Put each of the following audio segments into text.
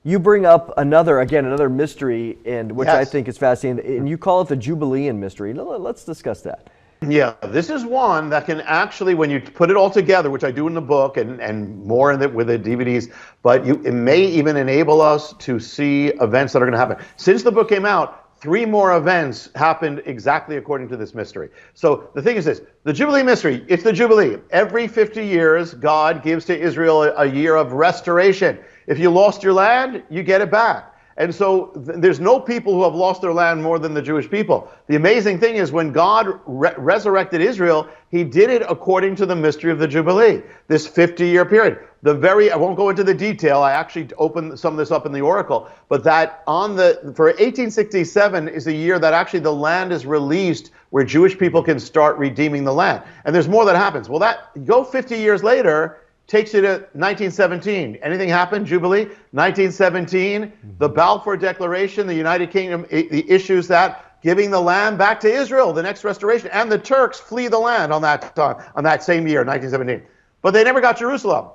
You bring up another mystery, and which I Yes. think is fascinating, and you call it the Jubilean mystery. Let's discuss that. Yeah, this is one that can actually, when you put it all together, which I do in the book and more in it with the DVDs, but it may even enable us to see events that are going to happen. Since the book came out, 3 more events happened exactly according to this mystery. So the thing is this, the Jubilee mystery, it's the Jubilee. Every 50 years, God gives to Israel a year of restoration. If you lost your land, you get it back. And so there's no people who have lost their land more than the Jewish people. The amazing thing is when God resurrected Israel, he did it according to the mystery of the Jubilee, this 50-year period. I won't go into the detail. I actually opened some of this up in the Oracle, but that for 1867 is a year that actually the land is released where Jewish people can start redeeming the land. And there's more that happens. Well, go 50 years later, takes you to 1917. Anything happened? Jubilee? 1917, the Balfour Declaration, the United Kingdom issues that, giving the land back to Israel, the next restoration. And the Turks flee the land on that same year, 1917. But they never got Jerusalem.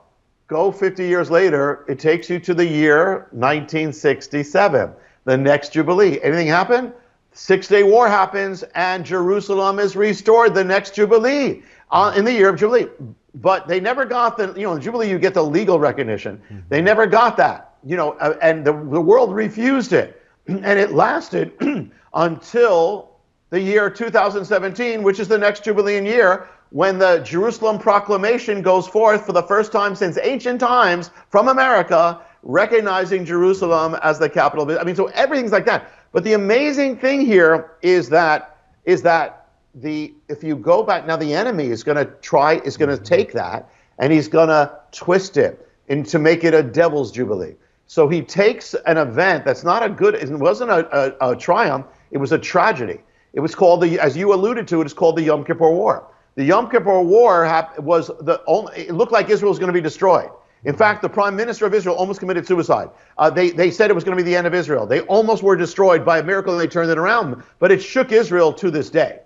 Go 50 years later, it takes you to the year 1967, the next Jubilee. Anything happen? Six-Day War happens, and Jerusalem is restored, the next Jubilee, in the year of Jubilee. But they never got in Jubilee you get the legal recognition. Mm-hmm. They never got that, and the world refused it. And it lasted until the year 2017, which is the next Jubilean year, when the Jerusalem Proclamation goes forth for the first time since ancient times from America, recognizing Jerusalem as the capital. I mean, so everything's like that. But the amazing thing here is that if you go back now, the enemy is going to take that and he's going to twist it to make it a devil's jubilee. So he takes an event that's not it wasn't a triumph, it was a tragedy. It was called as you alluded to, it is called the Yom Kippur War. The Yom Kippur War it looked like Israel was going to be destroyed. In fact, the prime minister of Israel almost committed suicide. They said it was going to be the end of Israel. They almost were destroyed. By a miracle, they turned it around. But it shook Israel to this day.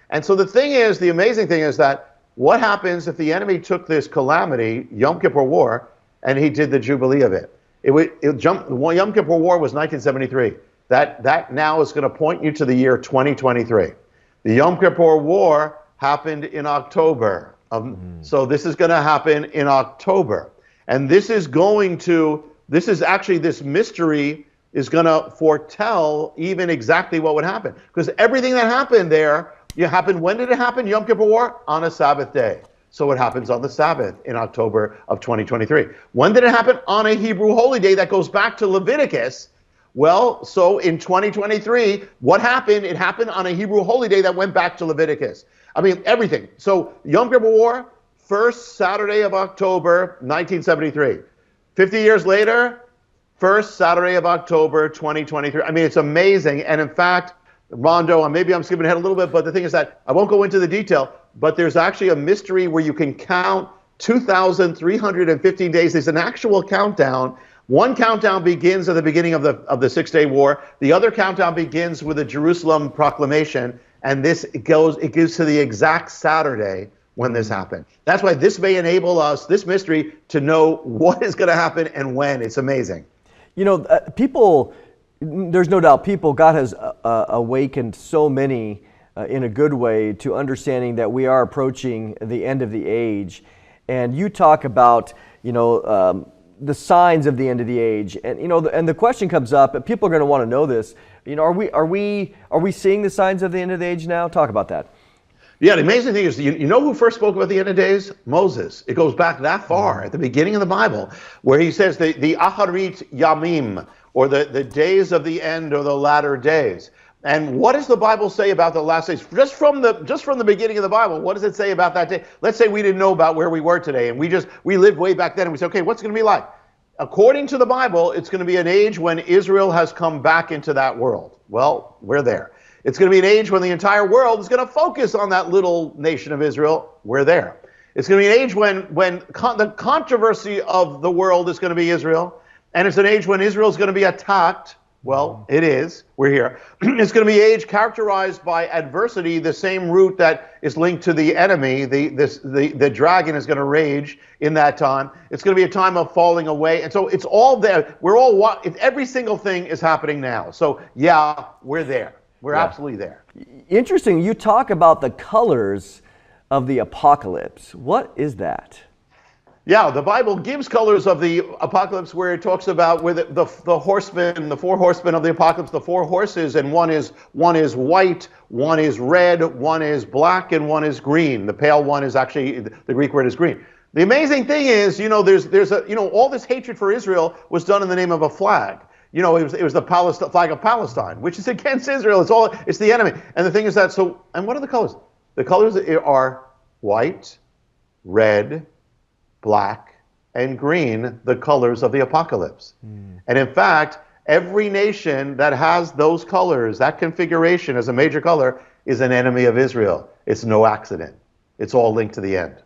And so the amazing thing is that what happens if the enemy took this calamity, Yom Kippur War, and he did the Jubilee of it? Yom Kippur War was 1973. That now is going to point you to the year 2023. The Yom Kippur War happened in October. So this is going to happen in October. And this mystery is going to foretell even exactly what would happen. Because everything that happened there, when did it happen? Yom Kippur War? On a Sabbath day. So it happens on the Sabbath in October of 2023. When did it happen? On a Hebrew holy day that goes back to Leviticus. Well, so in 2023, what happened? It happened on a Hebrew holy day that went back to Leviticus. I mean, everything. So Yom Kippur War, first Saturday of October, 1973. 50 years later, first Saturday of October, 2023. I mean, it's amazing. And in fact, Rondo, maybe I'm skipping ahead a little bit, but the thing is that I won't go into the detail, but there's actually a mystery where you can count 2,315 days. There's an actual countdown. One countdown begins at the beginning of the Six-Day War. The other countdown begins with the Jerusalem Proclamation, and it gives to the exact Saturday when this happened. That's why this may enable us, this mystery, to know what is going to happen and when. It's amazing. People, there's no doubt, God has awakened so many in a good way to understanding that we are approaching the end of the age. And you talk about, the signs of the end of the age, and and the question comes up. People are going to want to know this. Are we seeing the signs of the end of the age now? Talk about that. Yeah, the amazing thing is, you know who first spoke about the end of days? Moses. It goes back that far at the beginning of the Bible, where he says the Aharit Yamim, or the days of the end, or the latter days. And what does the Bible say about the last days? Just from the beginning of the Bible, what does it say about that day? Let's say we didn't know about where we were today, and we lived way back then, and we say, okay, what's it going to be like? According to the Bible, it's going to be an age when Israel has come back into that world. Well, we're there. It's going to be an age when the entire world is going to focus on that little nation of Israel. We're there. It's going to be an age when the controversy of the world is going to be Israel, and it's an age when Israel is going to be attacked Well, it is. We're here. It's going to be age characterized by adversity, the same root that is linked to the enemy. The dragon is going to rage in that time. It's going to be a time of falling away. And so it's all there. Every single thing is happening now. So, yeah, we're there. We're absolutely there. Interesting. You talk about the colors of the apocalypse. What is that? Yeah, the Bible gives colors of the apocalypse where it talks about where the horsemen, the four horsemen of the apocalypse, the four horses, and one is white, one is red, one is black, and one is green. The pale one is actually, the Greek word is green. The amazing thing is, all this hatred for Israel was done in the name of a flag. It was the flag of Palestine, which is against Israel. It's the enemy. And the thing is and what are the colors? The colors are white, red, black, and green, the colors of the apocalypse. And in fact, every nation that has those colors, that configuration as a major color, is an enemy of Israel. It's no accident. It's all linked to the end.